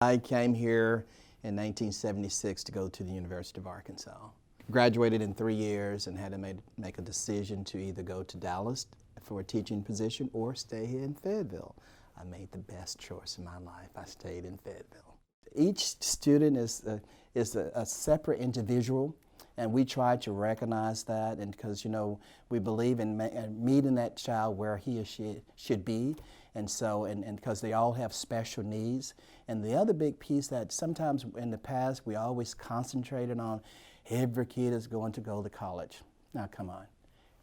I came here in 1976 to go to the University of Arkansas. Graduated in 3 years and had to make a decision to either go to Dallas for a teaching position or stay here in Fayetteville. I made the best choice in my life. I stayed in Fayetteville. Each student is a separate individual, and we try to recognize that, and because we believe in meeting that child where he or she should be, and because they all have special needs. And the other big piece that sometimes in the past we always concentrated on, every kid is going to go to college. Now come on,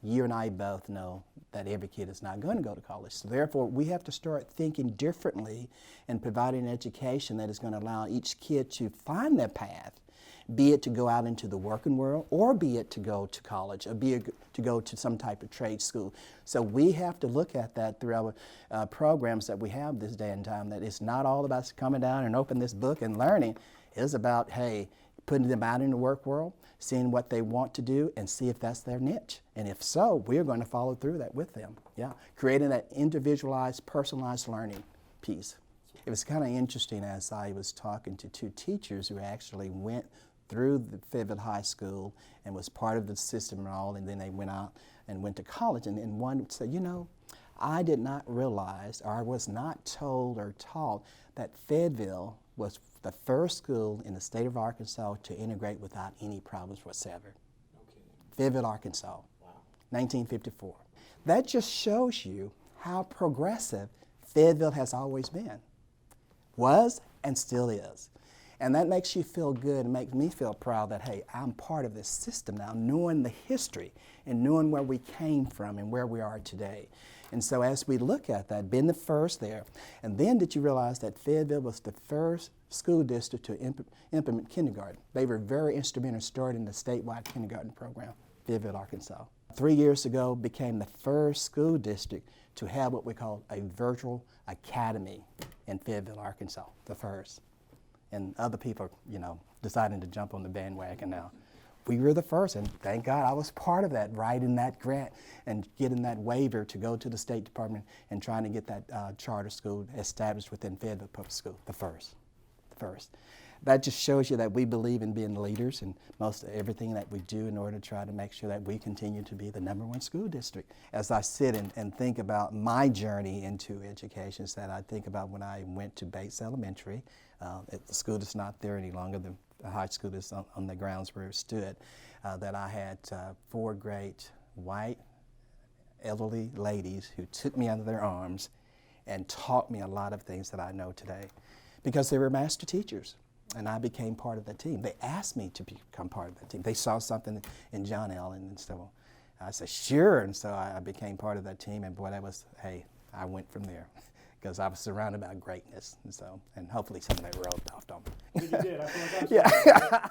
you and I both know that every kid is not going to go to college. So therefore we have to start thinking differently and providing an education that is going to allow each kid to find their path, be it to go out into the working world, or be it to go to college, or be it to go to some type of trade school. So we have to look at that through our programs that we have this day and time, that it's not all about coming down and opening this book and learning. It's about, hey, putting them out in the work world, seeing what they want to do, and see if that's their niche. And if so, we're going to follow through that with them. Yeah, creating that individualized, personalized learning piece. It was kind of interesting as I was talking to two teachers who actually went through the Fayetteville High School and was part of the system and all, and then they went out and went to college. And one said, I did not realize, or I was not told or taught, that Fayetteville was the first school in the state of Arkansas to integrate without any problems whatsoever. Okay. Fayetteville, Arkansas, wow. 1954. That just shows you how progressive Fayetteville has always been, was, and still is. And that makes you feel good and makes me feel proud that, hey, I'm part of this system now, knowing the history and knowing where we came from and where we are today. And so as we look at that, being the first there, and then did you realize that Fayetteville was the first school district to implement kindergarten? They were very instrumental in starting the statewide kindergarten program, Fayetteville, Arkansas. 3 years ago, became the first school district to have what we call a virtual academy in Fayetteville, Arkansas, the first. And other people, deciding to jump on the bandwagon now. We were the first, and thank God I was part of that, writing that grant and getting that waiver to go to the State Department and trying to get that charter school established within Fayetteville Public School, the first. That just shows you that we believe in being leaders in most of everything that we do in order to try to make sure that we continue to be the #1 school district. As I sit and think about my journey into education, that I think about when I went to Bates Elementary. The school is not there any longer. The high school is on the grounds where it stood. That I had 4 great white elderly ladies who took me under their arms and taught me a lot of things that I know today, because they were master teachers. And I became part of the team. They asked me to become part of the team. They saw something in John Allen, and so I said, sure. And so I became part of that team, and boy, I went from there because I was surrounded by greatness. And hopefully some of that rubbed off on me. You did. I feel like I was yeah.